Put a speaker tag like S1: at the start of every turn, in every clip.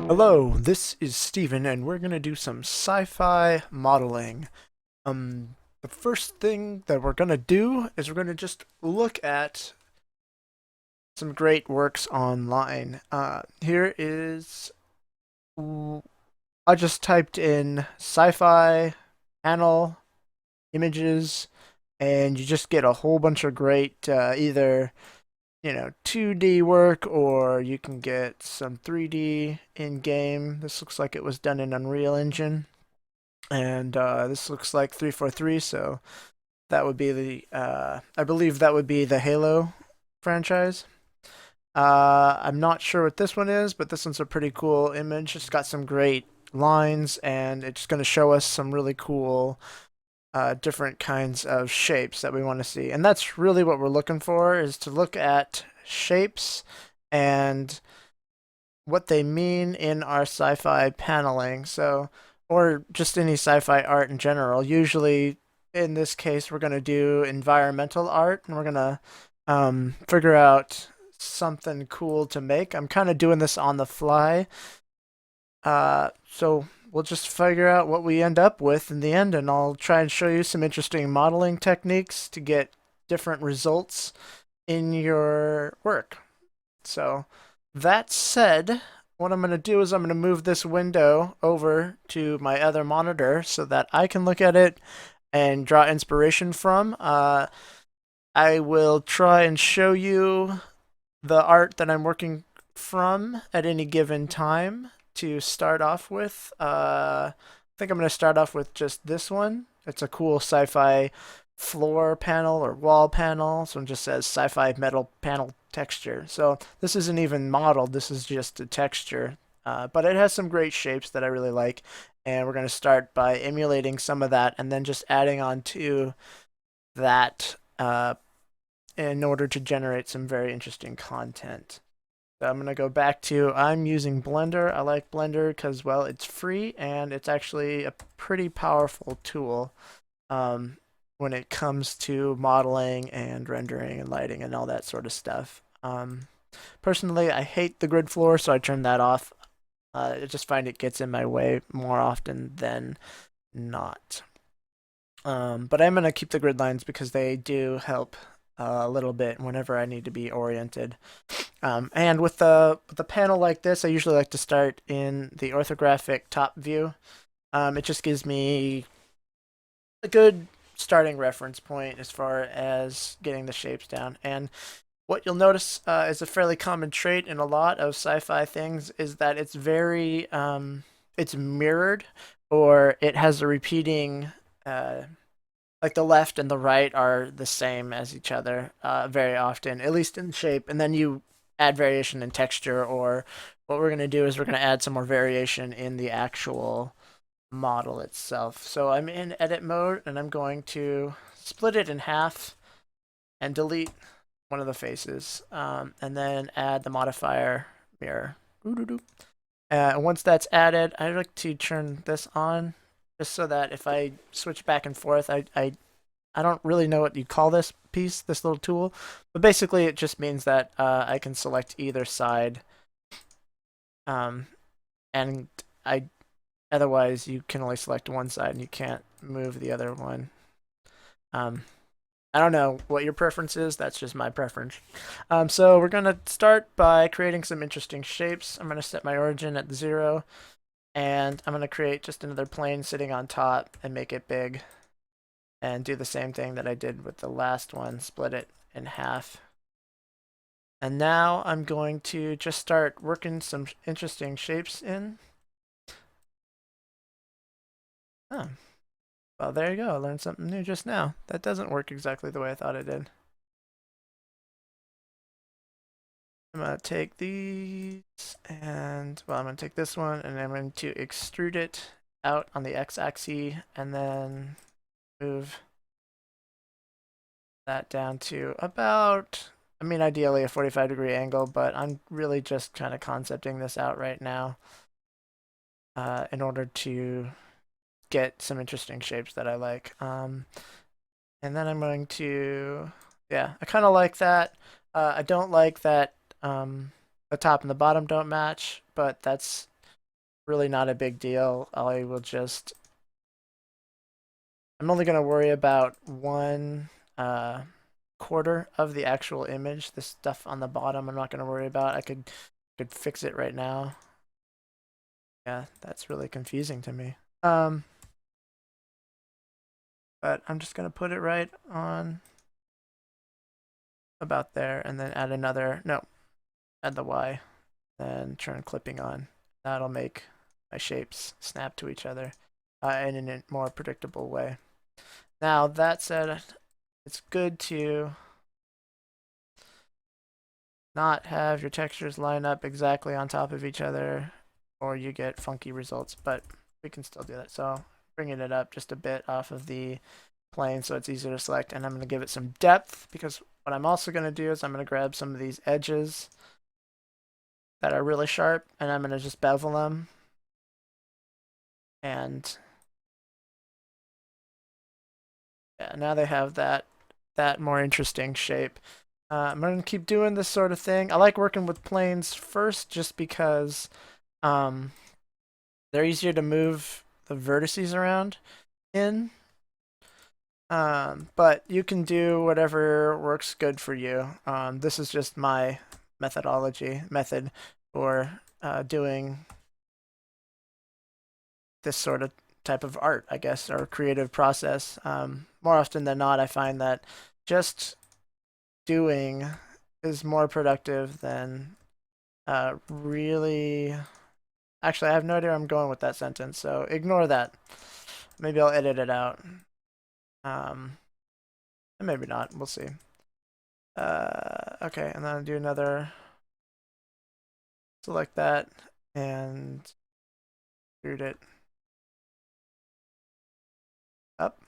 S1: Hello, this is Steven, and we're going to do some sci-fi modeling. The first thing that we're going to do is we're going to just look at some great works online. Here is, I just typed in sci-fi panel images, and you just get a whole bunch of great, either 2D work, or you can get some 3D in-game. This looks like it was done in Unreal Engine, and this looks like 343, so that would be I believe that would be the Halo franchise. I'm not sure what this one is, but this one's a pretty cool image. It's got some great lines, and it's going to show us some really cool different kinds of shapes that we want to see. And that's really what we're looking for, is to look at shapes and what they mean in our sci-fi paneling. So, or just any sci-fi art in general. Usually, in this case, we're going to do environmental art, and we're going to figure out something cool to make. I'm kind of doing this on the fly. So we'll just figure out what we end up with in the end, and I'll try and show you some interesting modeling techniques to get different results in your work. So that said, what I'm going to do is I'm going to move this window over to my other monitor so that I can look at it and draw inspiration from. I will try and show you the art that I'm working from at any given time. To start off with, I think I'm going to start off with just this one. It's a cool sci-fi floor panel or wall panel. So it just says sci-fi metal panel texture. So this isn't even modeled. This is just a texture. But it has some great shapes that I really like. And we're going to start by emulating some of that and then just adding on to that in order to generate some very interesting content. So I'm going to go back to, I'm using Blender. I like Blender because, well, it's free and it's actually a pretty powerful tool when it comes to modeling and rendering and lighting and all that sort of stuff. Personally, I hate the grid floor, so I turn that off. I just find it gets in my way more often than not. But I'm going to keep the grid lines because they do help a little bit whenever I need to be oriented. And with the panel like this, I usually like to start in the orthographic top view. It just gives me a good starting reference point as far as getting the shapes down. And what you'll notice is a fairly common trait in a lot of sci-fi things is that it's very it's mirrored, or it has a repeating like the left and the right are the same as each other very often, at least in shape. And then you add variation in texture, or what we're going to do is we're going to add some more variation in the actual model itself. So I'm in edit mode, and I'm going to split it in half and delete one of the faces, and then add the modifier mirror. Once that's added, I like to turn this on just so that if I switch back and forth, I don't really know what you call this piece, this little tool, but basically it just means that I can select either side, and otherwise you can only select one side and you can't move the other one. I don't know what your preference is. That's just my preference. So we're going to start by creating some interesting shapes. I'm going to set my origin at 0, and I'm going to create just another plane sitting on top and make it big. And do the same thing that I did with the last one, split it in half. And now I'm going to just start working some interesting shapes in. Oh, well, there you go. I learned something new just now. That doesn't work exactly the way I thought it did. I'm going to take these, and, well, I'm going to take this one, and I'm going to extrude it out on the x-axis, and then move that down to about, I mean, ideally a 45-degree angle, but I'm really just kind of concepting this out right now in order to get some interesting shapes that I like. And then I'm going to Yeah, I kind of like that. I don't like that the top and the bottom don't match, but that's really not a big deal. I will just, I'm only going to worry about one uh, quarter of the actual image. This stuff on the bottom, I'm not going to worry about. I could fix it right now. Yeah, that's really confusing to me. But I'm just going to put it right on about there and then add another, no, add the Y, then turn clipping on. That'll make my shapes snap to each other in a more predictable way. Now, that said, it's good to not have your textures line up exactly on top of each other or you get funky results, but we can still do that. So bringing it up just a bit off of the plane so it's easier to select, and I'm going to give it some depth because what I'm also going to do is I'm going to grab some of these edges that are really sharp and I'm going to just bevel them, and yeah, now they have that more interesting shape. I'm going to keep doing this sort of thing. I like working with planes first just because um, they're easier to move the vertices around in. But you can do whatever works good for you. This is just my method for doing this sort of type of art, I guess, or creative process. More often than not, I find that just doing is more productive than really. Actually, I have no idea where I'm going with that sentence, so ignore that. Maybe I'll edit it out. Um, maybe not. We'll see. Okay, and then I'll do another. Select that and extrude it up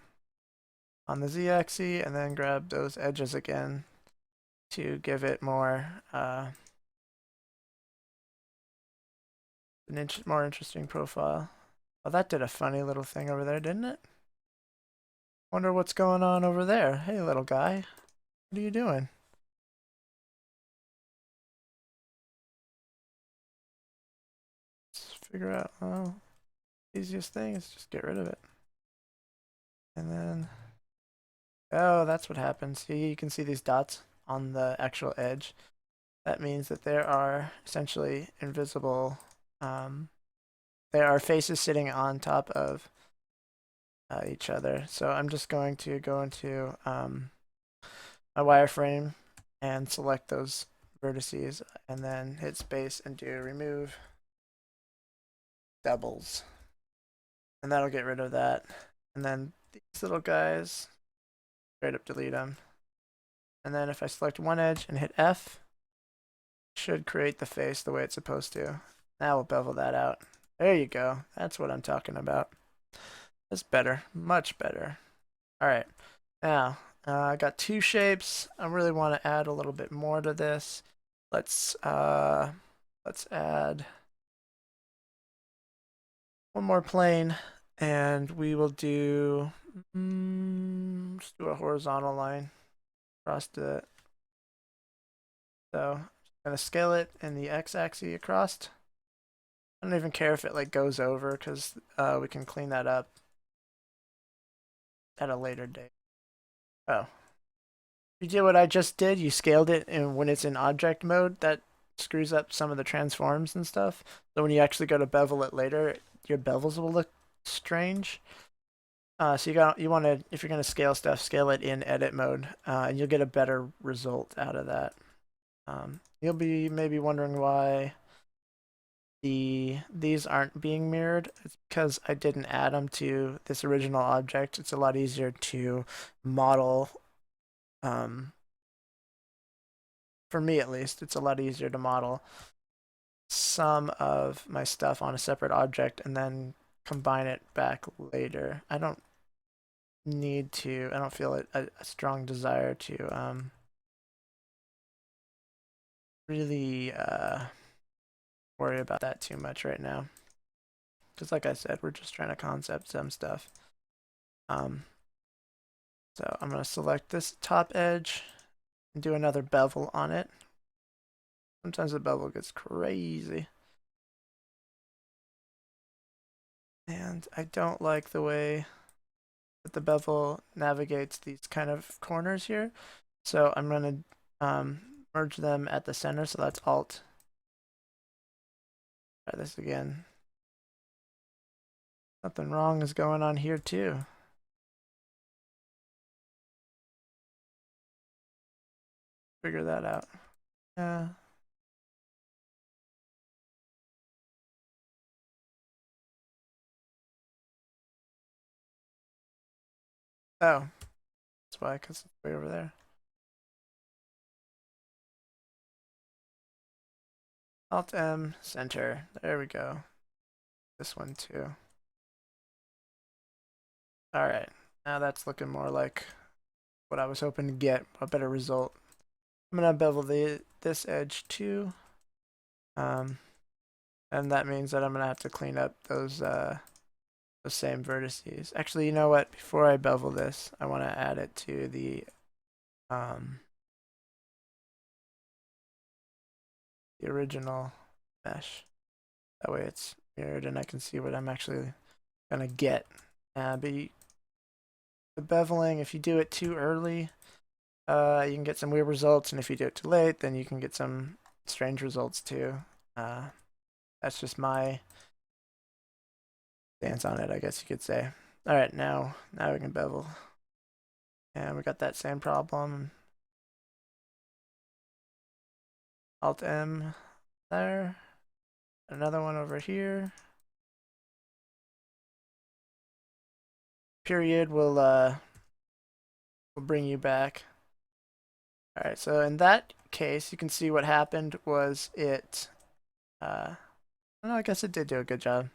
S1: on the z-axis, and then grab those edges again to give it more more interesting profile. Oh, that did a funny little thing over there, didn't it? Wonder what's going on over there. Hey, little guy, what are you doing? Let's figure out. Oh, easiest thing is just get rid of it, and then oh, that's what happens. See, you can see these dots on the actual edge. That means that there are essentially invisible, there are faces sitting on top of each other. So I'm just going to go into my wireframe and select those vertices and then hit space and do remove doubles. And that'll get rid of that. And then these little guys, straight up delete them. And then if I select one edge and hit F, should create the face the way it's supposed to. Now we'll bevel that out. There you go. That's what I'm talking about. That's better. Much better. All right. Now, I got two shapes. I really want to add a little bit more to this. Let's add one more plane, and we will do just do a horizontal line across it. So I'm gonna scale it in the x-axis across. I don't even care if it like goes over because we can clean that up at a later date. Oh, you did what I just did. You scaled it, and when it's in object mode, that screws up some of the transforms and stuff. So when you actually go to bevel it later, your bevels will look strange. So you want to, if you're gonna scale stuff, scale it in edit mode, and you'll get a better result out of that. You'll be maybe wondering why these aren't being mirrored. It's because I didn't add them to this original object. It's a lot easier to model. For me at least, it's a lot easier to model some of my stuff on a separate object and then combine it back later. I don't feel a strong desire to really worry about that too much right now. Because like I said, we're just trying to concept some stuff. So I'm going to select this top edge and do another bevel on it. Sometimes the bevel gets crazy. And I don't like the way that the bevel navigates these kind of corners here. So I'm going to merge them at the center. So that's Alt. Try this again. Something wrong is going on here too. Figure that out. Yeah. Oh, that's why, because it's way over there. Alt M, center. There we go. This one too. All right. Now that's looking more like what I was hoping to get, a better result. I'm gonna bevel this edge too. And that means that I'm gonna have to clean up those same vertices. Actually, you know what? Before I bevel this, I want to add it to the original mesh. That way it's mirrored and I can see what I'm actually gonna get. But the beveling, if you do it too early, you can get some weird results, and if you do it too late, then you can get some strange results too. That's just my stance on it, I guess you could say. All right, now we can bevel, and we got that same problem. Alt M there, another one over here. Period will bring you back. All right, so in that case, you can see what happened was it. No, I guess it did do a good job.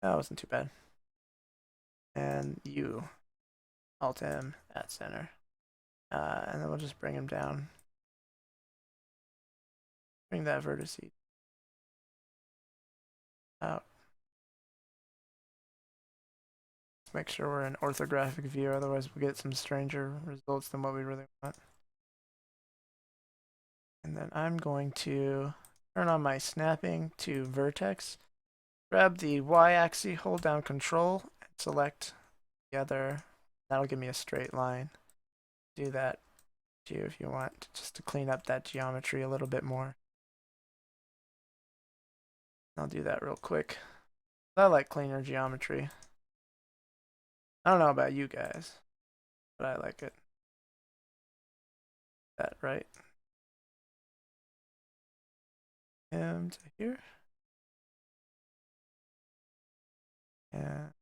S1: That wasn't too bad. And you, Alt M at center. And then we'll just bring him down. Bring that vertex out. Let's make sure we're in orthographic view, otherwise we'll get some stranger results than what we really want. And then I'm going to turn on my snapping to vertex. Grab the Y-axis, hold down Control, and select the other. That'll give me a straight line. Do that too if you want, just to clean up that geometry a little bit more. I'll do that real quick. I like cleaner geometry. I don't know about you guys, but I like it. That right. And here. And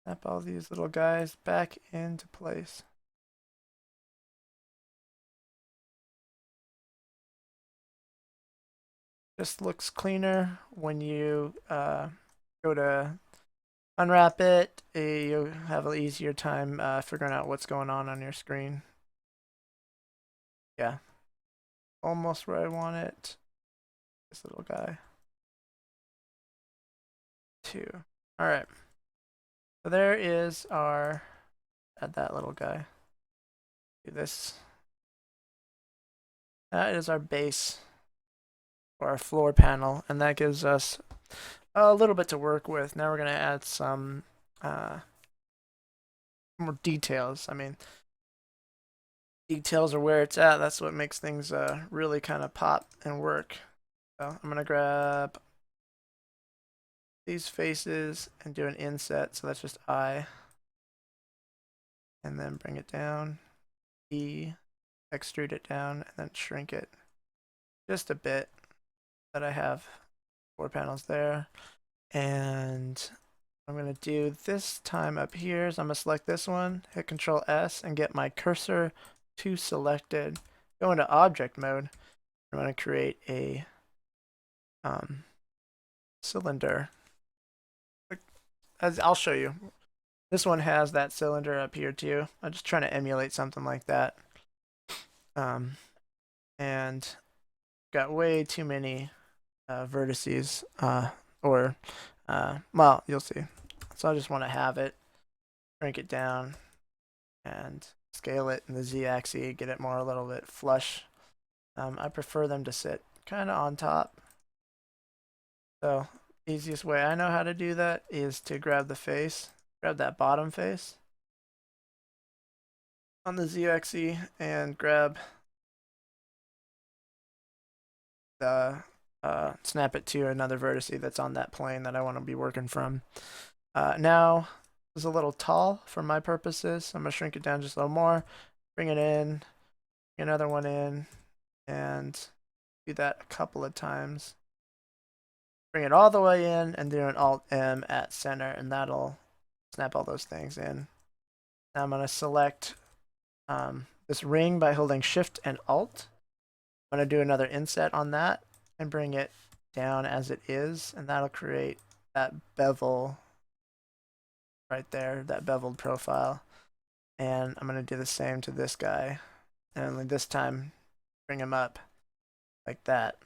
S1: snap all these little guys back into place. Just looks cleaner when you go to unwrap it. You have an easier time figuring out what's going on your screen. Yeah, almost where I want it. This little guy. 2. All right. So there is our, add that little guy. Do this. That is our base for our floor panel, and that gives us a little bit to work with. Now we're going to add some more details. I mean, details are where it's at. That's what makes things really kind of pop and work. So I'm going to grab these faces and do an inset. So that's just I. And then bring it down. E. Extrude it down and then shrink it just a bit. That I have 4 panels there. And I'm going to do this time up here. So I'm going to select this one, hit Control S, and get my cursor to selected. Go into object mode. I'm going to create a cylinder. As I'll show you. This one has that cylinder up here too. I'm just trying to emulate something like that. And got way too many vertices, well, you'll see. So I just want to have it, shrink it down, and scale it in the z-axis, get it more a little bit flush. I prefer them to sit kind of on top. So easiest way I know how to do that is to grab the face, grab that bottom face on the z-axis and grab the snap it to another vertex that's on that plane that I want to be working from. Now it's a little tall for my purposes, so I'm gonna shrink it down just a little more, bring it in, bring another one in, and do that a couple of times. Bring it all the way in and do an Alt M at center, and that'll snap all those things in. Now I'm gonna select this ring by holding Shift and Alt. I'm gonna do another inset on that and bring it down as it is, and that'll create that bevel right there, that beveled profile. And I'm gonna do the same to this guy, and only this time bring him up like that.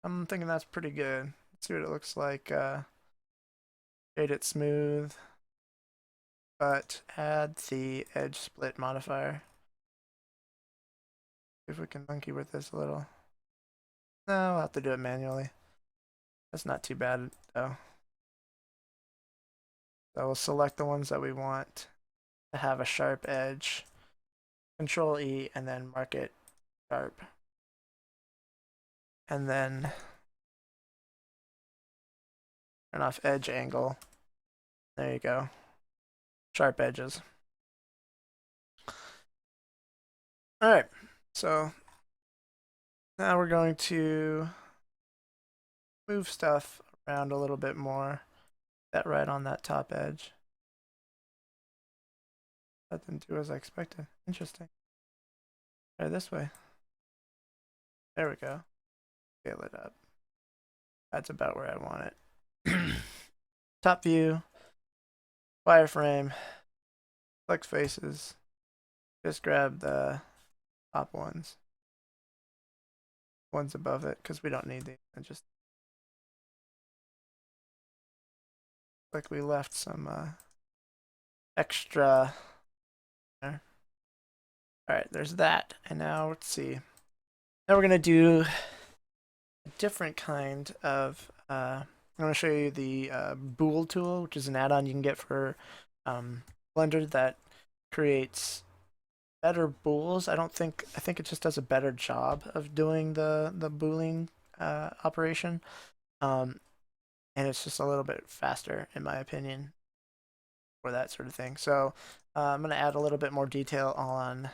S1: I'm thinking that's pretty good. Let's see what it looks like. Shade it smooth, but add the edge split modifier. See if we can monkey with this a little. No, I'll have to do it manually. That's not too bad though. So we'll select the ones that we want to have a sharp edge. Control E and then mark it sharp. And then turn off edge angle. There you go. Sharp edges. Alright, so now we're going to move stuff around a little bit more. That right on that top edge. That didn't do as I expected. Interesting. Try this way. There we go. Scale it up. That's about where I want it. Top view, wireframe, select faces. Just grab the top ones above it, because we don't need these. And just like we left some extra there. All right, there's that. And now let's see. Now we're gonna do a different kind of. I'm gonna show you the Bool Tool, which is an add-on you can get for Blender that creates better bools. I think it just does a better job of doing the booling operation, and it's just a little bit faster in my opinion for that sort of thing. So I'm gonna add a little bit more detail on,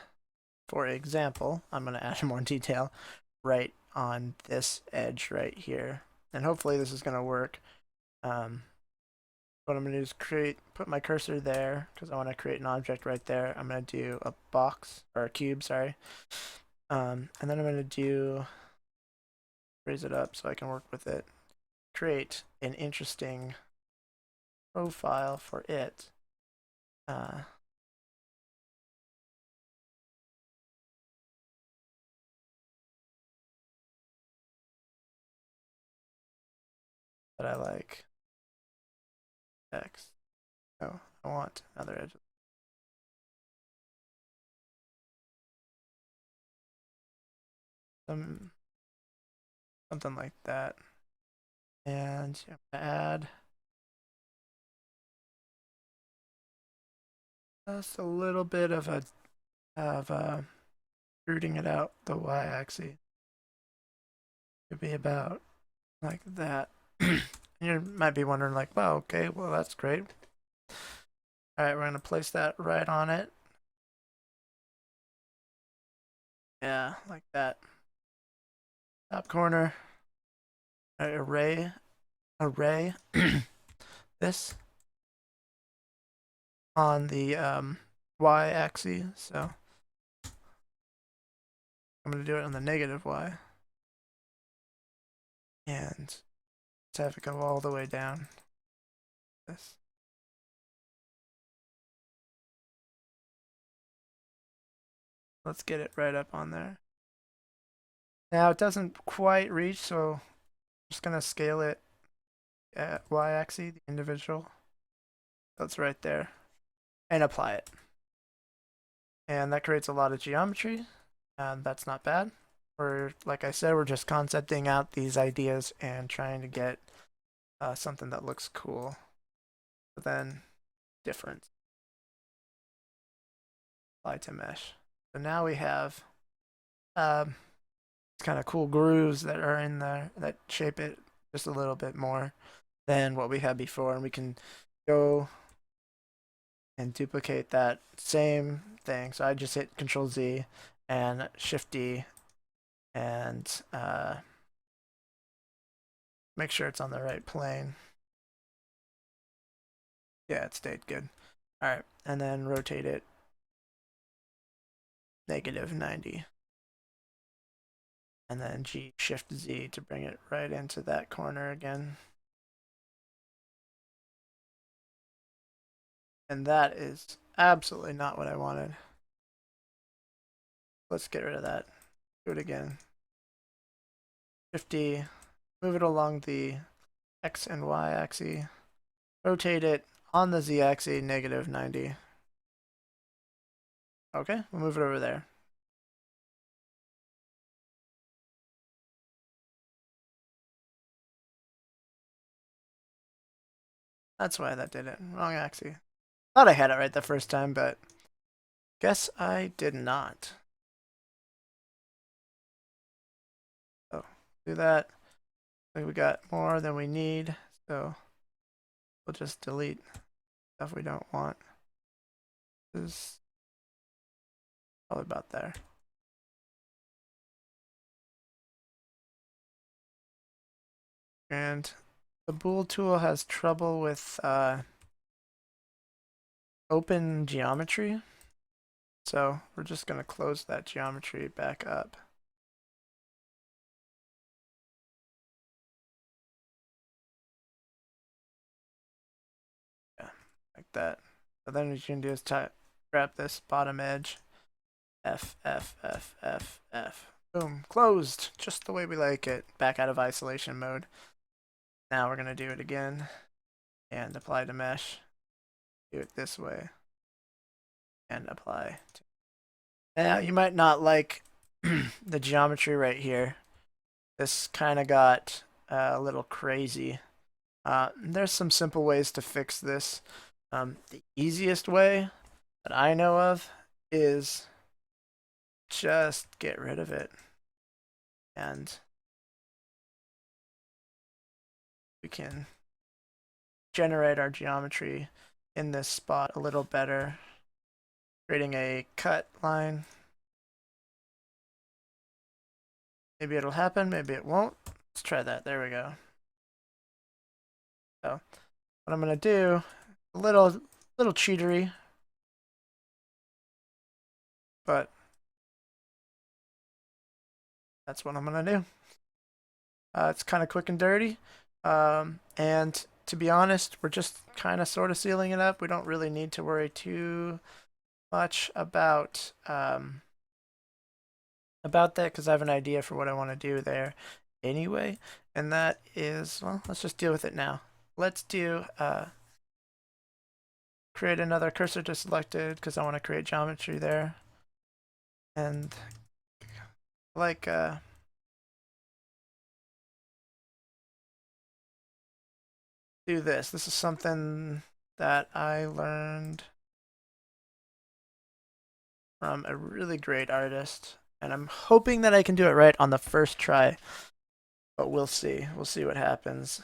S1: for example, I'm gonna add more detail right on this edge right here, and hopefully this is gonna work. What I'm going to do is put my cursor there because I want to create an object right there. I'm going to do a box, or a cube, sorry. And then I'm going to do, raise it up so I can work with it. Create an interesting profile for it. That I like. X. Oh, I want another edge. Something like that. And I'm gonna add just a little bit of rooting it out the y-axis. Could be about like that. You might be wondering, like, well, okay, well, that's great. All right, we're going to place that right on it. Yeah, like that. Top corner. Array. This on the y-axis. So I'm going to do it on the negative y. And let's have it go all the way down. This. Let's get it right up on there. Now it doesn't quite reach, so I'm just going to scale it at y-axis, the individual. That's right there. and apply it. And that creates a lot of geometry, and that's not bad. Like I said, we're just concepting out these ideas and trying to get something that looks cool, but then different. Apply to mesh. So now we have kind of cool grooves that are in there that shape it just a little bit more than what we had before, and we can go and duplicate that same thing. So I just hit Control Z and Shift D and make sure it's on the right plane. Yeah, it stayed good. All right, and then rotate it -90. And then G Shift Z to bring it right into that corner again. And that is absolutely not what I wanted. Let's get rid of that. Do it again. 50. Move it along the X and Y axis. Rotate it on the Z axis, -90. Okay, we'll move it over there. That's why that did it. Wrong axis. Thought I had it right the first time, but guess I did not. So, do that. We got more than we need, so we'll just delete stuff we don't want. This is probably about there. And the Bool tool has trouble with open geometry. So we're just going to close that geometry back up. Yeah, like that. So then what you can do is grab this bottom edge. F, F, F, F, F. Boom, closed. Just the way we like it. Back out of isolation mode. Now we're going to do it again. And apply to mesh. Do it this way. And apply. Now you might not like the geometry right here. This kind of got a little crazy. There's some simple ways to fix this. The easiest way that I know of is just get rid of it. And we can generate our geometry in this spot a little better. Creating a cut line. Maybe it'll happen, maybe it won't. Let's try that. There we go. So what I'm gonna do, a little cheatery, but that's what I'm gonna do. It's kind of quick and dirty, and to be honest, we're just kind of sort of sealing it up. We don't really need to worry too much about that because I have an idea for what I want to do there anyway, and that is, well, let's just deal with it now. Let's do create another cursor to selected because I want to create geometry there, and like do this. This is something that I learned from a really great artist, and I'm hoping that I can do it right on the first try, but we'll see. We'll see what happens.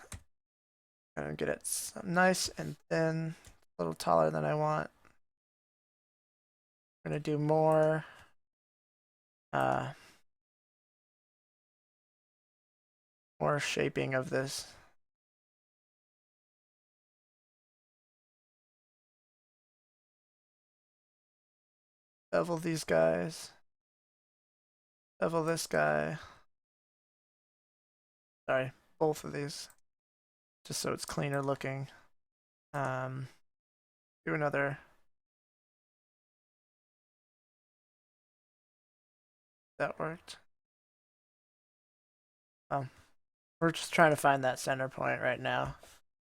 S1: I'm gonna get it nice and thin, a little taller than I want. I'm gonna do more more shaping of this. Bevel these guys. Bevel this guy. Sorry, both of these. Just so it's cleaner looking. Do another. That worked. We're just trying to find that center point right now.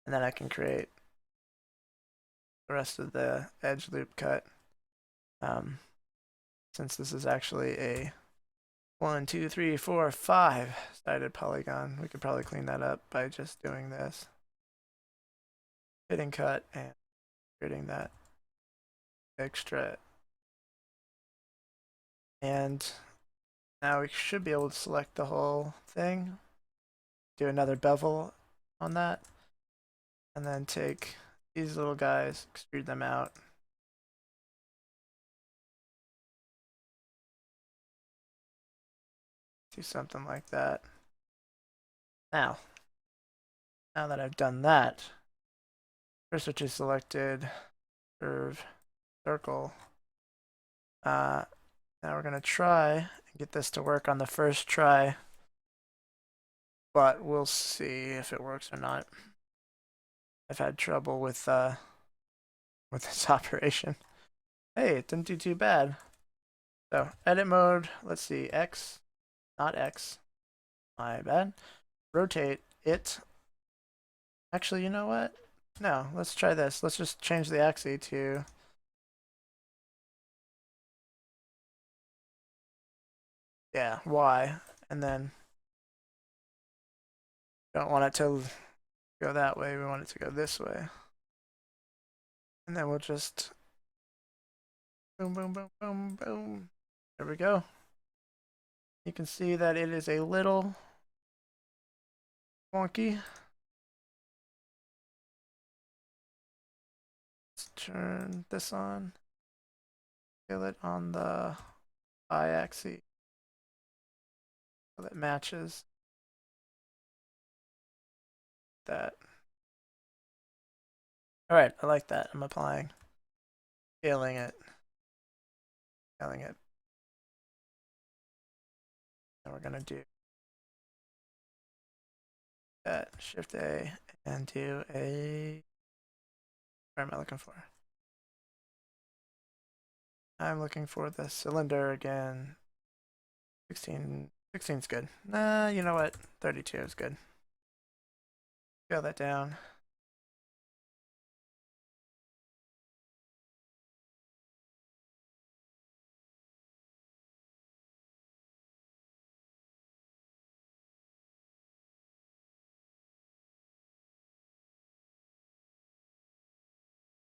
S1: And then I can create the rest of the edge loop cut. Since this is actually a 1, 2, 3, 4, 5 sided polygon, we could probably clean that up by just doing this. Hitting cut and creating that extra. And now we should be able to select the whole thing, do another bevel on that, and then take these little guys, extrude them out. Do something like that. Now that I've done that, first which is selected, curve, circle. Now we're gonna try and get this to work on the first try, but we'll see if it works or not. I've had trouble with this operation. Hey, it didn't do too bad. So edit mode, let's see, X, not X, my bad. Rotate it. Actually, you know what? No, let's try this. Let's just change the axis to Y, and then don't want it to go that way. We want it to go this way. And then we'll just boom, boom, boom, boom, boom. There we go. You can see that it is a little wonky. Let's turn this on. Scale it on the y-axis so that matches that. All right, I like that. I'm applying, scaling it. And we're gonna do that, Shift A, and do a, where am I looking for? I'm looking for the cylinder again. 16 is good. Nah, you know what? 32 is good. Scale that down.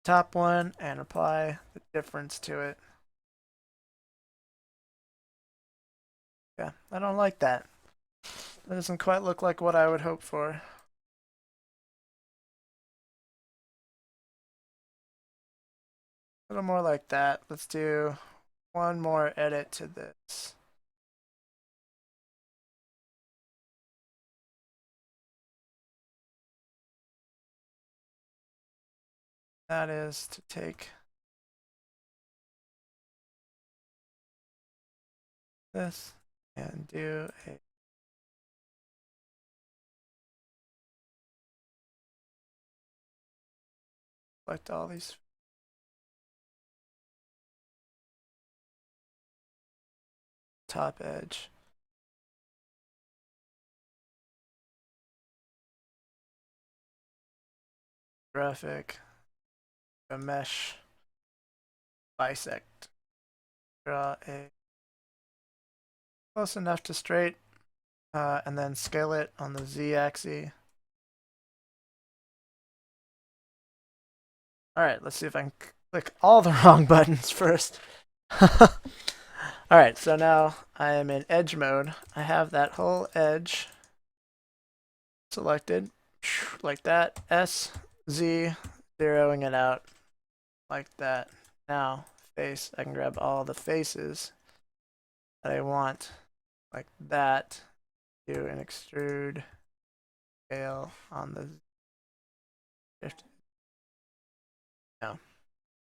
S1: Top one and apply the difference to it. Yeah, I don't like that. That doesn't quite look like what I would hope for. A little more like that. Let's do one more edit to this. That is to take this and do a select all these top edge. Graphic, a mesh, bisect. Draw a close enough to straight, and then scale it on the z-axis. All right, let's see if I can click all the wrong buttons first. All right, so now I am in edge mode. I have that whole edge selected like that. S, Z, zeroing it out like that. Now, face, I can grab all the faces that I want like that. Do an extrude scale on the shift. Now,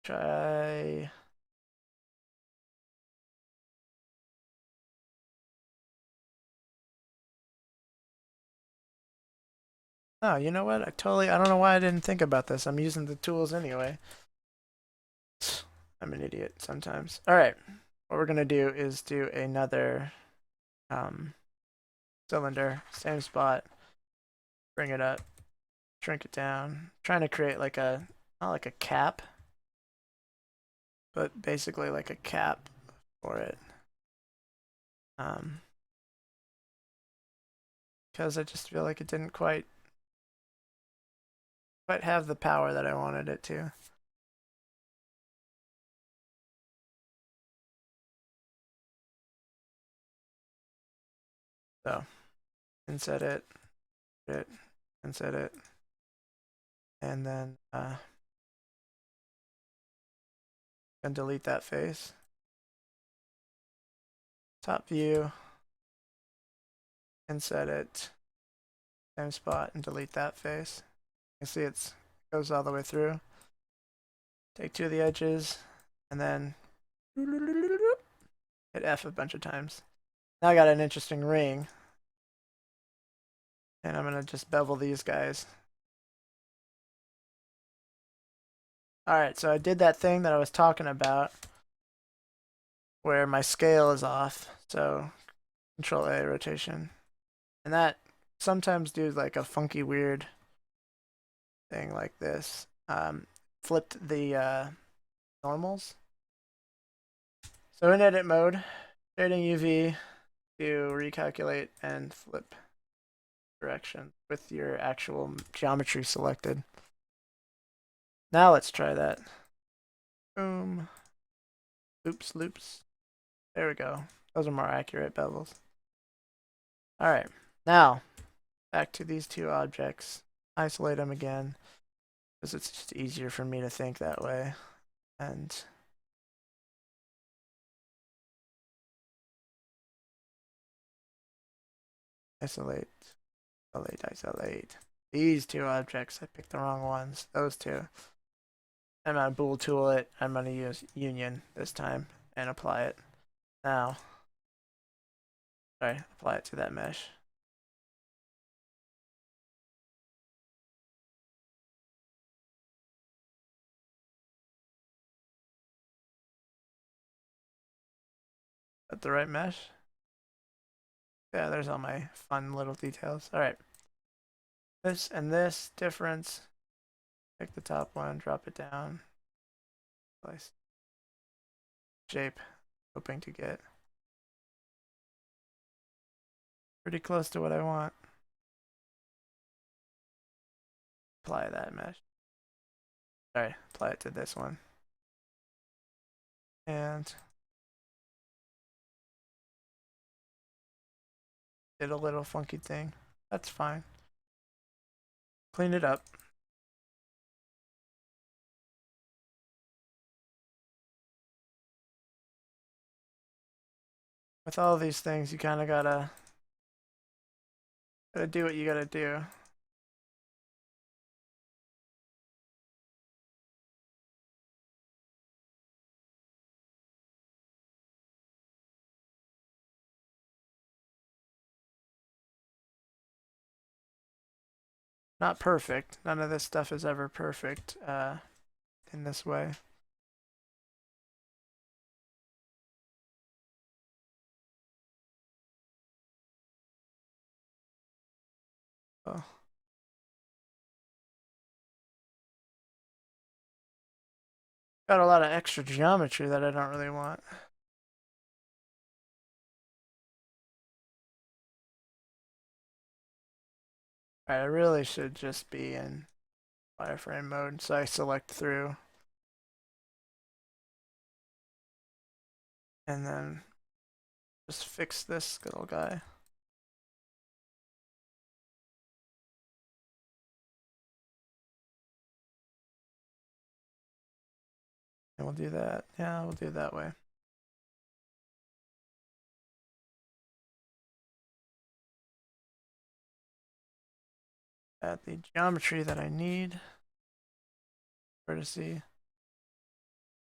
S1: try. Oh, you know what? I don't know why I didn't think about this. I'm using the tools anyway. I'm an idiot sometimes. All right, what we're gonna do is do another cylinder, same spot, bring it up, shrink it down, trying to create like a, not like a cap, but basically like a cap for it. Because I just feel like it didn't quite have the power that I wanted it to. So inset it, inset it, and then and delete that face. Top view, inset it, same spot, and delete that face. You see it goes all the way through. Take two of the edges, and then hit F a bunch of times. Now I got an interesting ring. And I'm going to just bevel these guys. Alright, so I did that thing that I was talking about where my scale is off. So Control A, rotation. And that sometimes do like a funky weird thing like this. Flipped the normals. So in edit mode, shading UV to recalculate and flip direction with your actual geometry selected. Now let's try that. Boom. Oops, loops. There we go. Those are more accurate bevels. Alright, now back to these two objects. Isolate them again, because it's just easier for me to think that way. And isolate, isolate, isolate. These two objects, I picked the wrong ones. Those two. I'm going to Bool Tool it. I'm going to use Union this time and apply it. Now, sorry, apply it to that mesh. Is that the right mesh? Yeah, there's all my fun little details. Alright. This and this difference. Pick the top one, drop it down. Place. Shape. Hoping to get pretty close to what I want. Apply that mesh. Sorry, apply it to this one. And did a little funky thing. That's fine. Clean it up. With all these things, you kind of gotta do what you gotta do. Not perfect. None of this stuff is ever perfect in this way. Oh. Got a lot of extra geometry that I don't really want. Alright, I really should just be in wireframe mode, so I select through. And then just fix this little guy. And we'll do that. Yeah, we'll do it that way. Add the geometry that I need. Vertice.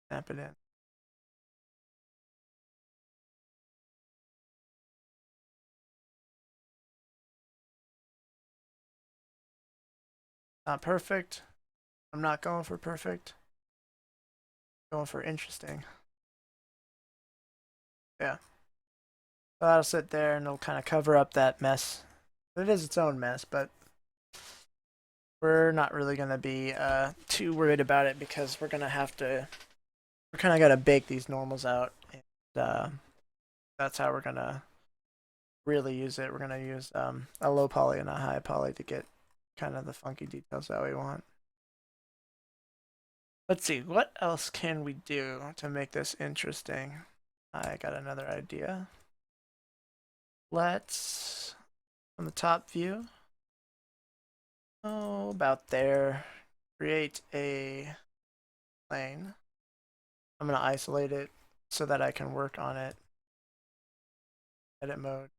S1: Snap it in. Not perfect. I'm not going for perfect. Going for interesting. Yeah. So that'll sit there and it'll kind of cover up that mess. It is its own mess, but we're not really going to be too worried about it because we're going to have to we're kind of gonna bake these normals out, and that's how we're gonna really use it. We're gonna use a low poly and a high poly to get kind of the funky details that we want. Let's see, what else can we do to make this interesting? I got another idea. Let's, on the top view, oh, about there, create a plane. I'm going to isolate it so that I can work on it. Edit mode.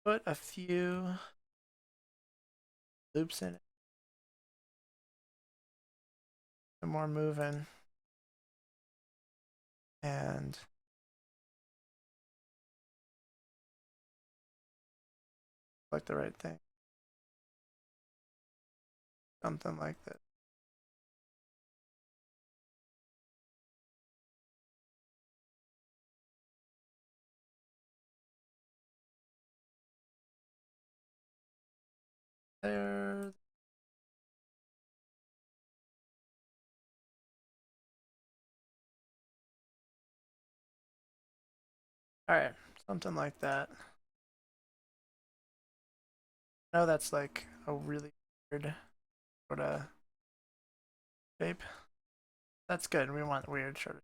S1: Put a few loops in it. Some more moving. And like the right thing. Something like that. There. All right, something like that. I know that's like a really weird sort of shape. That's good. We want weird sort of.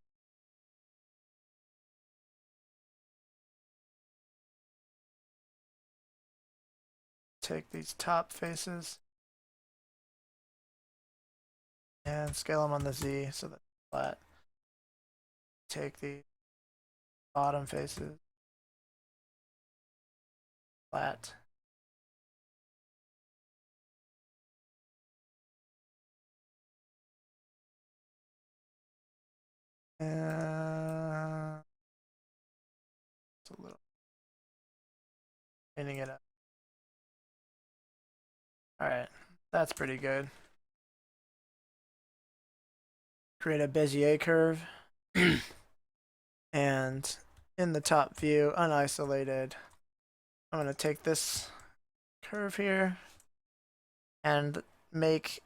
S1: Take these top faces and scale them on the Z so that they're flat. Take the bottom faces flat. And it's a little cleaning it up. All right, that's pretty good. Create a Bezier curve. And in the top view, unisolated, I'm going to take this curve here and make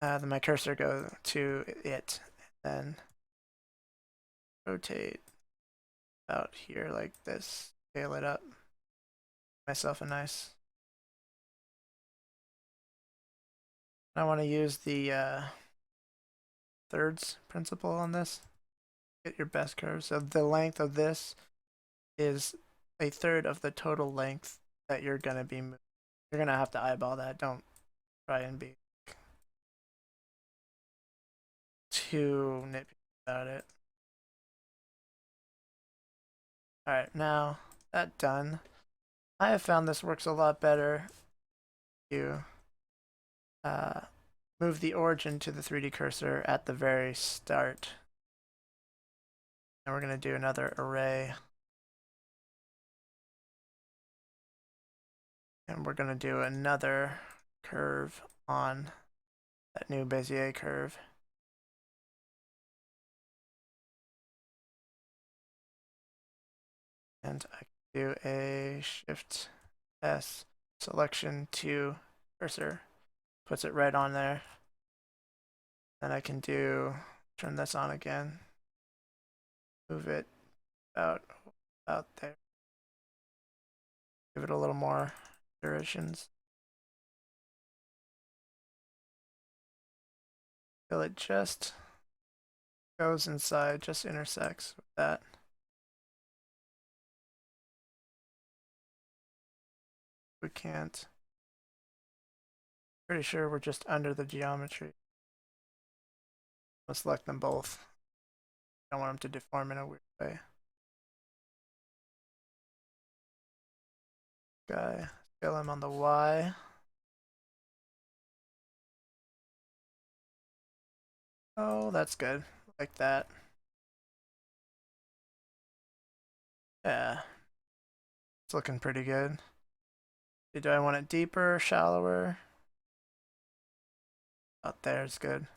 S1: my cursor go to it. And then rotate out here like this. Scale it up. Myself a nice. I want to use the thirds principle on this. Get your best curve. So the length of this is a third of the total length that you're going to be moving. You're going to have to eyeball that. Don't try and be too nitpicky about it. Alright, now that done, I have found this works a lot better. You move the origin to the 3D cursor at the very start. And we're going to do another array. And we're going to do another curve on that new Bezier curve. And I can do a Shift S selection to cursor. Puts it right on there. Then I can do, turn this on again. Move it out there. Give it a little more iterations. Till it just goes inside, just intersects with that. We can't. Pretty sure we're just under the geometry. Let's select them both. I don't want them to deform in a weird way. Guy, scale him on the Y. Oh, that's good. Like that. Yeah. It's looking pretty good. Do I want it deeper, shallower? Out there is good.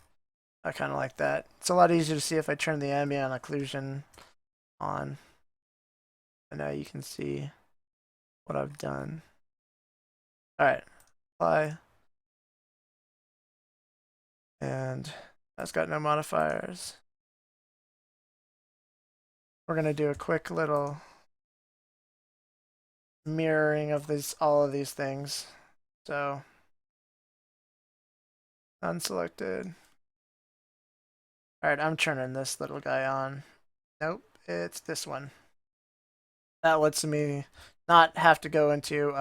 S1: I kind of like that. It's a lot easier to see if I turn the ambient occlusion on. And now you can see what I've done. All right, apply. And That's got no modifiers. We're gonna do a quick little mirroring of all of these things. So unselected. All right, I'm turning this little guy on. Nope, it's this one. That lets me not have to go into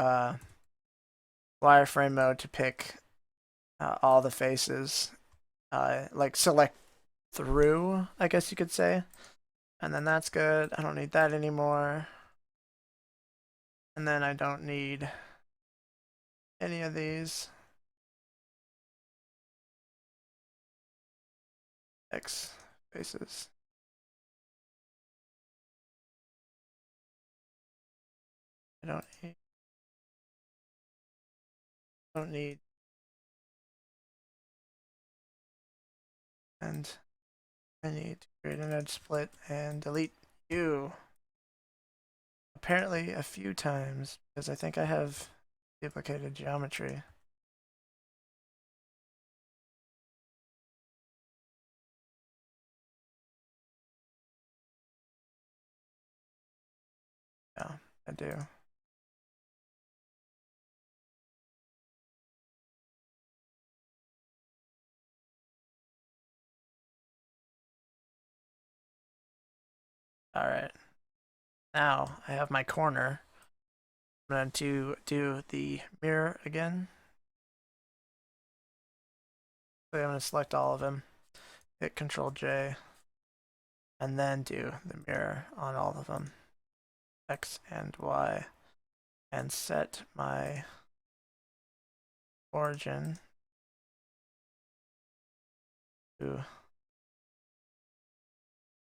S1: wireframe mode to pick all the faces. Like select through, I guess you could say. And then that's good. I don't need that anymore. And then I don't need any of these. X faces. I don't need and I need to create an edge split and delete you. Apparently a few times because I think I have duplicated geometry. Yeah, I do. All right. Now I have my corner. I'm going to do the mirror again. So I'm going to select all of them, hit Control J, and then do the mirror on all of them, X and Y, and set my origin to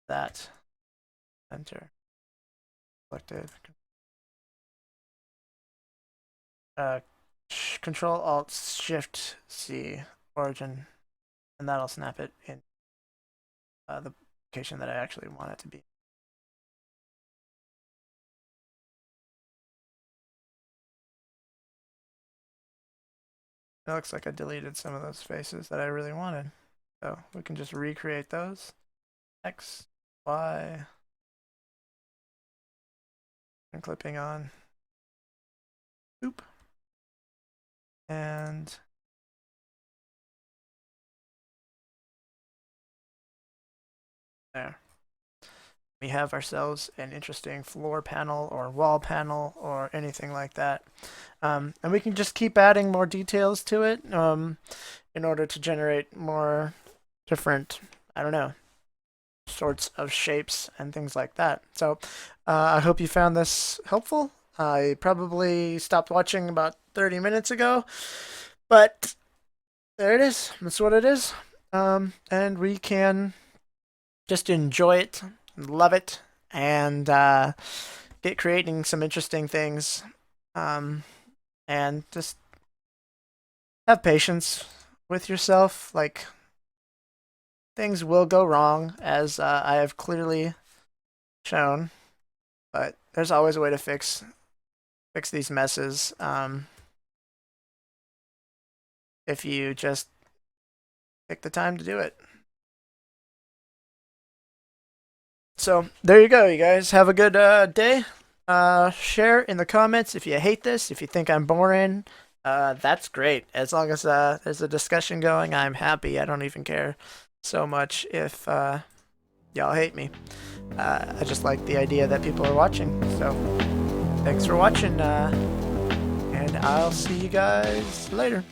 S1: that center. Selected. Control Alt Shift C origin, and that'll snap it in the location that I actually want it to be. It looks like I deleted some of those faces that I really wanted. So we can just recreate those. X, Y, and clipping on. Oop. And there. We have ourselves an interesting floor panel or wall panel or anything like that. And we can just keep adding more details to it in order to generate more different, I don't know, sorts of shapes and things like that. So I hope you found this helpful. I probably stopped watching about 30 minutes ago, but there it is. That's what it is. And we can just enjoy it, love it, and get creating some interesting things. And just have patience with yourself. Like, things will go wrong, as I have clearly shown, but there's always a way to fix these messes if you just take the time to do it. So there you go, you guys. Have a good day. Share in the comments if you hate this, if you think I'm boring. That's great. As long as there's a discussion going, I'm happy. I don't even care so much if y'all hate me. I just like the idea that people are watching. So thanks for watching, and I'll see you guys later.